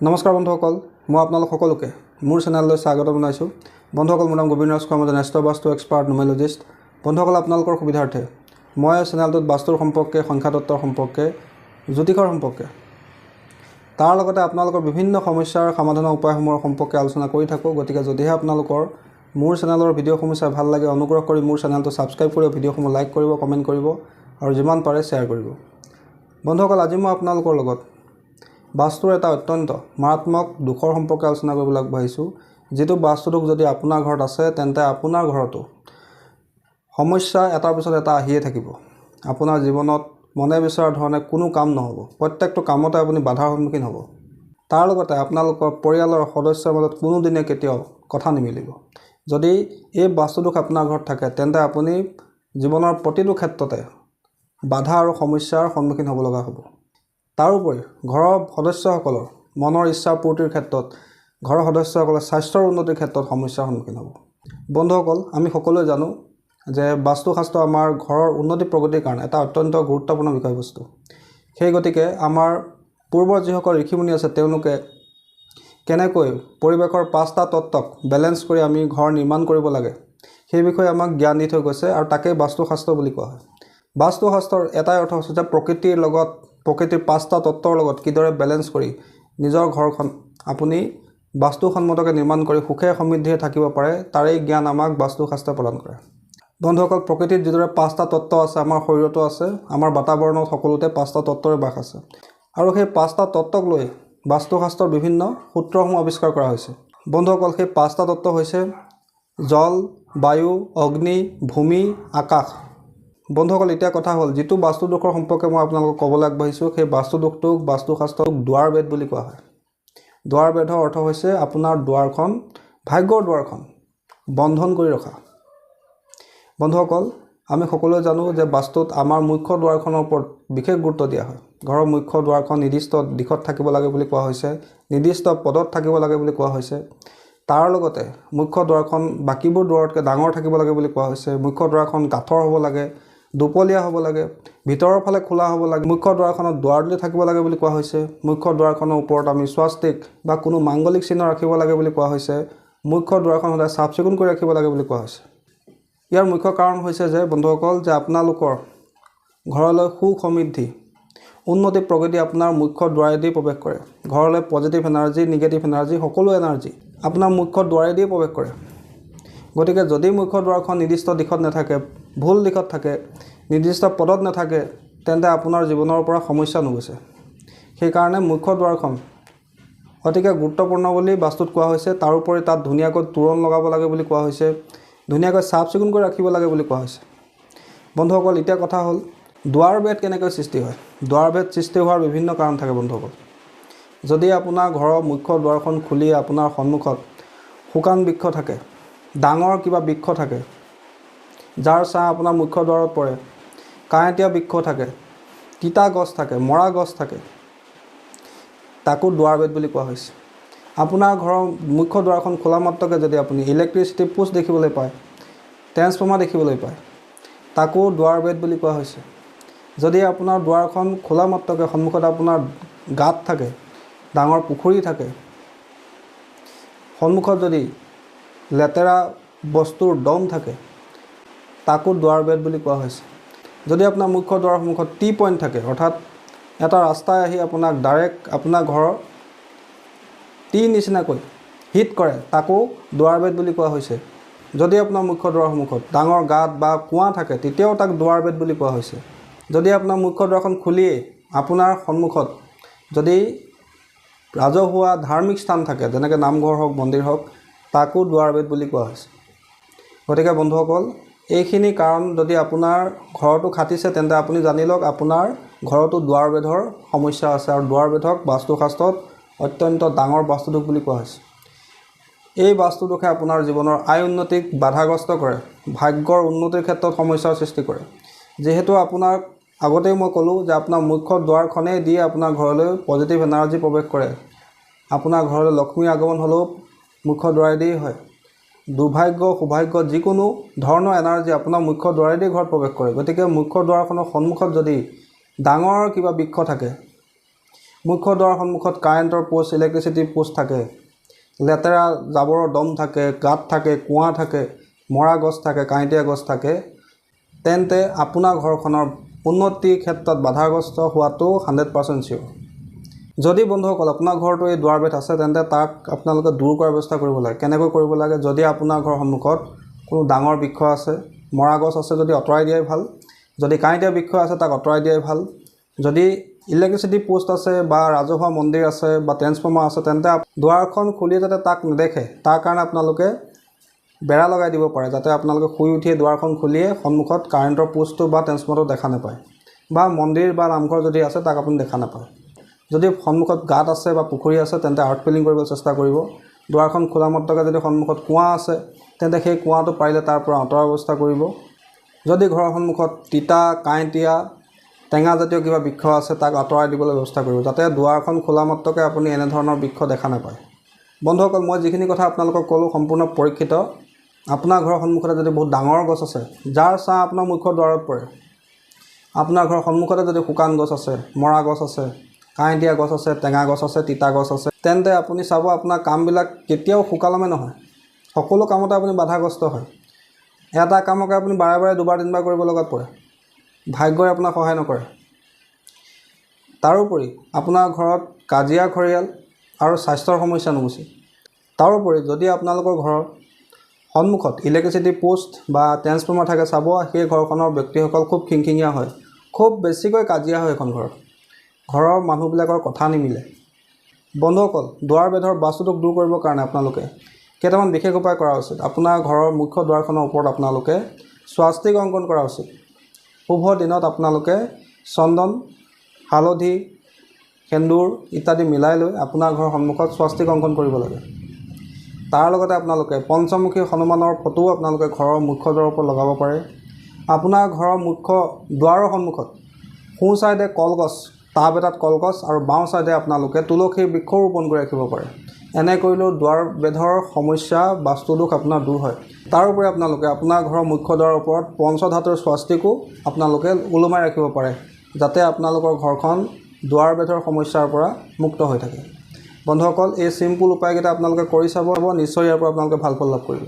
নমস্কাৰ বন্ধুসকল, মই আপোনালোক সকলোকে মোৰ চেনেললৈ স্বাগত জনাইছোঁ। বন্ধুসকল, মোৰ নাম গোবিন্দ ৰাজ শৰ্মা, এষ্ট্ৰ বাস্তু এক্সপাৰ্ট নিউমেৰলজিষ্ট। বন্ধুসকল, আপোনালোকৰ সুবিধাৰ্থে মই চেনেলটোত বাস্তুৰ সম্পৰ্কে, সংখ্যাতত্বৰ সম্পৰ্কে, জ্যোতিষৰ সম্পৰ্কে, তাৰ লগতে আপোনালোকৰ বিভিন্ন সমস্যাৰ সমাধানৰ উপায়সমূহৰ সম্পৰ্কে আলোচনা কৰি থাকোঁ। গতিকে যদিহে আপোনালোকৰ মোৰ চেনেলৰ ভিডিঅ'সমূহ চাই ভাল লাগে, অনুগ্ৰহ কৰি মোৰ চেনেলটো ছাবস্ক্ৰাইব কৰিব, ভিডিঅ'সমূহ লাইক কৰিব, কমেণ্ট কৰিব আৰু যিমান পাৰে শ্বেয়াৰ কৰিব। বন্ধুসকল, আজি মই আপোনালোকৰ লগত বাস্তুৰ এটা অত্যন্ত মাৰাত্মক দোষৰ সম্পৰ্কে আলোচনা কৰিবলৈ আগবাঢ়িছোঁ। যিটো বাস্তু দোষ যদি আপোনাৰ ঘৰত আছে, তেন্তে আপোনাৰ ঘৰতো সমস্যা এটাৰ পিছত এটা আহিয়ে থাকিব। আপোনাৰ জীৱনত মনে বিচৰা ধৰণে কোনো কাম নহ'ব, প্ৰত্যেকটো কামতে আপুনি বাধাৰ সন্মুখীন হ'ব। তাৰ লগতে আপোনালোকৰ পৰিয়ালৰ সদস্যৰ মাজত কোনোদিনে কেতিয়াও কথা নিমিলিব। যদি এই বাস্তু দোষ আপোনাৰ ঘৰত থাকে, তেন্তে আপুনি জীৱনৰ প্ৰতিটো ক্ষেত্ৰতে বাধা আৰু সমস্যাৰ সন্মুখীন হ'ব লগা হ'ব। তাৰোপৰি ঘৰৰ সদস্যসকলৰ মনৰ ইচ্ছা পূৰ্তিৰ ক্ষেত্ৰত, ঘৰৰ সদস্যসকলৰ স্বাস্থ্যৰ উন্নতিৰ ক্ষেত্ৰত সমস্যাৰ সন্মুখীন হ'ব। বন্ধুসকল, আমি সকলোৱে জানো যে বাস্তুশাস্ত্ৰ আমাৰ ঘৰৰ উন্নতি প্ৰগতিৰ কাৰণে এটা অত্যন্ত গুৰুত্বপূৰ্ণ বিষয়বস্তু। সেই গতিকে আমাৰ পূৰ্বৰ যিসকল ঋষিমুনি আছে, তেওঁলোকে কেনেকৈ পৰিৱেশৰ 5টা তত্ত্বক বেলেঞ্চ কৰি আমি ঘৰ নিৰ্মাণ কৰিব লাগে, সেই বিষয়ে আমাক জ্ঞান দি থৈ গৈছে, আৰু তাকেই বাস্তুশাস্ত্ৰ বুলি কোৱা হয়। বাস্তুশাস্ত্ৰৰ এটাই অৰ্থ হৈছে যে প্ৰকৃতিৰ 5টা তত্ত্বৰ লগত কিদৰে বেলেঞ্চ কৰি নিজৰ ঘৰখন আপুনি বাস্তুসন্মতকৈ নিৰ্মাণ কৰি সুখে সমৃদ্ধিৰে থাকিব পাৰে, তাৰেই জ্ঞান আমাক বাস্তুশাস্ত্ৰই প্ৰদান কৰে। বন্ধুসকল, প্ৰকৃতিত যিদৰে 5টা তত্ত্ব আছে, আমাৰ শৰীৰতো আছে, আমাৰ বাতাবৰণত সকলোতে 5টা তত্ত্বৰে বাস আছে। আৰু সেই 5টা তত্ত্বক লৈ বাস্তুশাস্ত্ৰৰ বিভিন্ন সূত্ৰসমূহ আৱিষ্কাৰ কৰা হৈছে। বন্ধুসকল, সেই 5টা তত্ত্ব হৈছে জল, বায়ু, অগ্নি, ভূমি, আকাশ। বন্ধুসকল, এতিয়া কথা হ'ল, যিটো বাস্তু দোষৰ সম্পৰ্কে মই আপোনালোকক ক'বলৈ আগবাঢ়িছোঁ, সেই বাস্তু দোষটোক বাস্তুশাস্ত্ৰক দুৱাৰ বেদ বুলি কোৱা হয়। দুৱাৰ বেদৰ অৰ্থ হৈছে আপোনাৰ দুৱাৰখন, ভাগ্যৰ দুৱাৰখন বন্ধন কৰি ৰখা। বন্ধুসকল, আমি সকলোৱে জানো যে বাস্তুত আমাৰ মুখ্য দুৱাৰখনৰ ওপৰত বিশেষ গুৰুত্ব দিয়া হয়। ঘৰৰ মুখ্য দুৱাৰখন নিৰ্দিষ্ট দিশত থাকিব লাগে বুলি কোৱা হৈছে, নিৰ্দিষ্ট পদত থাকিব লাগে বুলি কোৱা হৈছে। তাৰ লগতে মুখ্য দুৱাৰখন বাকীবোৰ দুৱাৰতকৈ ডাঙৰ থাকিব লাগে বুলি কোৱা হৈছে। মুখ্য দুৱাৰখন কাঠৰ হ'ব লাগে, দুপলীয়া হ'ব লাগে, ভিতৰৰ ফালে খোলা হ'ব লাগে। মুখ্য দুৱাৰখনত দুৱাৰদলি থাকিব লাগে বুলি কোৱা হৈছে। মুখ্য দুৱাৰখনৰ ওপৰত আমি স্বাস্তিক বা কোনো মাংগলিক চিহ্ন ৰাখিব লাগে বুলি কোৱা হৈছে। মুখ্য দুৱাৰখন সদায় চাফ চিকুণ কৰি ৰাখিব লাগে বুলি কোৱা হৈছে। ইয়াৰ মুখ্য কাৰণ হৈছে যে বন্ধুসকল, যে আপোনালোকৰ ঘৰলৈ সুখ সমৃদ্ধি, উন্নতি প্ৰগতি আপোনাৰ মুখ্য দুৱাৰেদি প্ৰৱেশ কৰে। ঘৰলৈ পজিটিভ এনাৰ্জি, নিগেটিভ এনাৰ্জি, সকলো এনাৰ্জি আপোনাৰ মুখ্য দুৱাৰেদিয়ে প্ৰৱেশ কৰে। গতিকে যদি মুখ্য দুৱাৰখন নিৰ্দিষ্ট দিশত নাথাকে, ভুল দিশত থাকে, নিৰ্দিষ্ট পদত নাথাকে, তেন্তে আপোনাৰ জীৱনৰ পৰা সমস্যা নুগুচে। সেইকাৰণে মুখ্য দুৱাৰখন অতিকে গুৰুত্বপূৰ্ণ বুলি বাস্তুত কোৱা হৈছে। তাৰোপৰি তাত ধুনীয়াকৈ তোৰণ লগাব লাগে বুলি কোৱা হৈছে, ধুনীয়াকৈ চাফ চিকুণ কৰি ৰাখিব লাগে বুলি কোৱা হৈছে। বন্ধুসকল, এতিয়া কথা হ'ল, দুৱাৰ ভেদ কেনেকৈ সৃষ্টি হয়। দুৱাৰ ভেদ সৃষ্টি হোৱাৰ বিভিন্ন কাৰণ থাকে। বন্ধুসকল, যদি আপোনাৰ ঘৰৰ মুখ্য দুৱাৰখন খুলি আপোনাৰ সন্মুখত শুকান বৃক্ষ থাকে, ডাঙৰ কিবা বৃক্ষ থাকে, যাৰ ছাঁ আপোনাৰ মুখ্য দুৱাৰত পৰে, কাঁইটীয়া বৃক্ষ থাকে, তিতা গছ থাকে, মৰা গছ থাকে, তাকো দুৱাৰ ভেদ বুলি কোৱা হৈছে। আপোনাৰ ঘৰৰ মুখ্য দুৱাৰখন খোলা মাত্ৰকে যদি আপুনি ইলেক্ট্ৰিচিটি পোষ্ট দেখিবলৈ পায়, ট্ৰেন্সফৰ্মাৰ দেখিবলৈ পায়, তাকো দুৱাৰ ভেদ বুলি কোৱা হৈছে। যদি আপোনাৰ দুৱাৰখন খোলা মাত্ৰকে সন্মুখত আপোনাৰ গাঁত থাকে, ডাঙৰ পুখুৰী থাকে, সন্মুখত যদি লেতেৰা বস্তুৰ দম থাকে, তাকো দুৱাৰ ভেদ বুলি কোৱা হৈছে। যদি আপোনাৰ মুখ্য দুৱাৰৰ সন্মুখত টি পইণ্ট থাকে, অৰ্থাৎ এটা ৰাস্তাই আহি আপোনাক ডাইৰেক্ট আপোনাৰ ঘৰৰ টি নিচিনাকৈ হিট কৰে, তাকো দুৱাৰ ভেদ বুলি কোৱা হৈছে। যদি আপোনাৰ মুখ্য দুৱাৰৰ সন্মুখত ডাঙৰ গাঁত বা কুঁৱা থাকে, তেতিয়াও তাক দুৱাৰ ভেদ বুলি কোৱা হৈছে। যদি আপোনাৰ মুখ্য দুৱাৰখন খুলিয়েই আপোনাৰ সন্মুখত যদি ৰাজহুৱা ধাৰ্মিক স্থান থাকে, যেনেকৈ নামঘৰ হওক, মন্দিৰ হওক, তাকো দুৱাৰ ভেদ বুলি কোৱা হৈছে। গতিকে বন্ধুসকল, এইখিনি কাৰণ যদি আপোনাৰ ঘৰতো খাটিছে, তেন্তে আপুনি জানি লওক আপোনাৰ ঘৰতো দুৱাৰ ভেদৰ সমস্যা আছে, আৰু দুৱাৰ ভেদক বাস্তুশাস্ত্ৰত অত্যন্ত ডাঙৰ বাস্তুদোষ বুলি কোৱা হৈছে। এই বাস্তুদোষে আপোনাৰ জীৱনৰ আয় উন্নতিক বাধাগ্ৰস্ত কৰে, ভাগ্যৰ উন্নতিৰ ক্ষেত্ৰত সমস্যাৰ সৃষ্টি কৰে। যিহেতু আপোনাক আগতেই মই ক'লোঁ যে আপোনাৰ মুখ্য দুৱাৰখনেই দি আপোনাৰ ঘৰলৈ পজিটিভ এনাৰ্জি প্ৰৱেশ কৰে। আপোনাৰ ঘৰলৈ লক্ষ্মীৰ আগমন হ'লেও মুখ্য দুৱাৰেদিয়েই হয়। দুৰ্ভাগ্য, সৌভাগ্য, যিকোনো ধৰণৰ এনাৰ্জি আপোনাৰ মুখ্য দুৱাৰেদি ঘৰত প্ৰৱেশ কৰে। গতিকে মুখ্য দুৱাৰখনৰ সন্মুখত যদি ডাঙৰ কিবা বৃক্ষ থাকে, মুখ্য দুৱাৰ সন্মুখত কাৰেণ্টৰ পোষ্ট ইলেক্ট্ৰিচিটি পোষ্ট থাকে, লেতেৰা জাবৰৰ দম থাকে, গাঁত থাকে, কুঁৱা থাকে, মৰা গছ থাকে, কাঁইটীয়া গছ থাকে, তেন্তে আপোনাৰ ঘৰখনৰ উন্নতিৰ ক্ষেত্ৰত বাধাগ্ৰস্ত হোৱাটো 100% চিয়ৰ। যদি বন্ধুসকল আপোনাৰ ঘৰটো এই দুৱাৰ বেত আছে, তেন্তে তাক আপোনালোকে দূৰ কৰাৰ ব্যৱস্থা কৰিব লাগে। কেনেকৈ কৰিব লাগে? যদি আপোনাৰ ঘৰৰ সন্মুখত কোনো ডাঙৰ বৃক্ষ আছে, মৰা গছ আছে, যদি আঁতৰাই দিয়াই ভাল। যদি কাঁইটীয়া বৃক্ষ আছে, তাক আঁতৰাই দিয়াই ভাল। যদি ইলেক্ট্ৰিচিটি পোষ্ট আছে বা ৰাজহুৱা মন্দিৰ আছে বা ট্ৰেন্সফৰ্মাৰ আছে, তেন্তে দুৱাৰখন খুলি যাতে তাক নেদেখে, তাৰ কাৰণে আপোনালোকে বেৰা লগাই দিব পাৰে, যাতে আপোনালোকে শুই উঠিয়ে দুৱাৰখন খুলিয়ে সন্মুখত কাৰেণ্টৰ পোষ্টটো বা ট্ৰেন্সফৰ্মাৰটো দেখা নাপায়, বা মন্দিৰ বা নামঘৰ যদি আছে তাক আপুনি দেখা নাপায়। যদি সন্মুখত গাঁত আছে বা পুখুৰী আছে, তেন্তে আৰ্ট ফিলিং কৰিবলৈ চেষ্টা কৰিব। দুৱাৰখন খোলা মাত্ৰকে যদি সন্মুখত কুঁৱা আছে, তেন্তে সেই কুঁৱাটো পাৰিলে তাৰ পৰা আঁতৰাৰ ব্যৱস্থা কৰিব। যদি ঘৰৰ সন্মুখত তিতা, কাঁইটীয়া, টেঙা জাতীয় কিবা বৃক্ষ আছে, তাক আঁতৰাই দিবলৈ ব্যৱস্থা কৰিব, যাতে দুৱাৰখন খোলা মাত্ৰকে আপুনি এনেধৰণৰ বৃক্ষ দেখা নাপায়। বন্ধুসকল, মই যিখিনি কথা আপোনালোকক ক'লোঁ সম্পূৰ্ণ পৰীক্ষিত। আপোনাৰ ঘৰৰ সন্মুখতে যদি বহুত ডাঙৰ গছ আছে, যাৰ ছাঁ আপোনাৰ মুখ্য দুৱাৰত পৰে, আপোনাৰ ঘৰৰ সন্মুখতে যদি শুকান গছ আছে, মৰা গছ আছে, কাঁইটীয়া গছ আছে, টেঙা গছ আছে, তিতা গছ আছে, তেন্তে আপুনি চাব আপোনাৰ কামবিলাক কেতিয়াও সুকালমে নহয়। সকলো কামতে আপুনি বাধাগ্ৰস্ত হয়। এটা কামকে আপুনি বাৰে বাৰে দুবাৰ তিনিবাৰ কৰিব লগাত পৰে। ভাগ্যই আপোনাক সহায় নকৰে। তাৰোপৰি আপোনাৰ ঘৰত কাজিয়া খৰিয়াল আৰু স্বাস্থ্যৰ সমস্যা নুগুচে। তাৰোপৰি যদি আপোনালোকৰ ঘৰৰ সন্মুখত ইলেক্ট্ৰিচিটি পোষ্ট বা ট্ৰেন্সফৰ্মাৰ থাকে, চাব সেই ঘৰখনৰ ব্যক্তিসকল খুব খিংখিঙীয়া হয়, খুব বেছিকৈ কাজিয়া হয়। এখন ঘৰৰ মানুহবিলাকৰ কথা নিমিলে। বন্ধুসকল, দুৱাৰ বেদৰ বাস্তুটোক দূৰ কৰিবৰ কাৰণে আপোনালোকে কেইটামান বিশেষ উপায় কৰা উচিত। আপোনাৰ ঘৰৰ মুখ্য দুৱাৰখনৰ ওপৰত আপোনালোকে স্বাস্তিক অংকন কৰা উচিত। শুভ দিনত আপোনালোকে চন্দন, হালধি, সেন্দুৰ ইত্যাদি মিলাই লৈ আপোনাৰ ঘৰৰ সন্মুখত স্বাস্তিক অংকন কৰিব লাগে। তাৰ লগতে আপোনালোকে পঞ্চমুখী হনুমানৰ ফটোও আপোনালোকে ঘৰৰ মুখ্য দুৱাৰৰ ওপৰত লগাব পাৰে। আপোনাৰ ঘৰৰ মুখ্য দুৱাৰৰ সন্মুখত সোঁ ছাইডে কলগছ, টাব এটাত কলগছ আৰু বাওঁ ছাইডে আপোনালোকে তুলসীৰ বৃক্ষ ৰোপণ কৰি ৰাখিব পাৰে। এনে কৰিলেও দুৱাৰ বেদৰ সমস্যা, বাস্তুদোষ আপোনাৰ দূৰ হয়। তাৰোপৰি আপোনালোকে আপোনাৰ ঘৰৰ মুখ্য দুৱাৰৰ ওপৰত পঞ্চধাতুৰ স্বাস্তিকো আপোনালোকে ওলোমাই ৰাখিব পাৰে, যাতে আপোনালোকৰ ঘৰখন দুৱাৰ বেদৰ সমস্যাৰ পৰা মুক্ত হৈ থাকে। বন্ধুসকল, এই চিম্পুল উপায়কেইটা আপোনালোকে কৰি চাব, নিশ্চয় ইয়াৰ পৰা আপোনালোকে ভাল ফল লাভ কৰিব।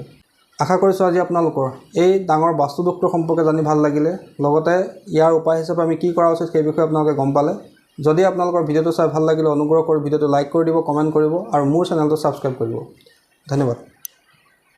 আশা কৰিছোঁ আজি আপোনালোকৰ এই ডাঙৰ বাস্তুদোষটোৰ সম্পৰ্কে জানি ভাল লাগিলে। লগতে ইয়াৰ উপায় হিচাপে আমি কি কৰা উচিত সেই বিষয়ে আপোনালোকে গম পালে। যদি আপোনালোকৰ ভিডিঅ'টো চাই ভাল লাগিলে, অনুগ্ৰহ কৰি ভিডিঅ'টো লাইক কৰি দিব, কমেণ্ট কৰিব আৰু মোৰ চেনেলটো ছাবস্ক্ৰাইব কৰিব। ধন্যবাদ।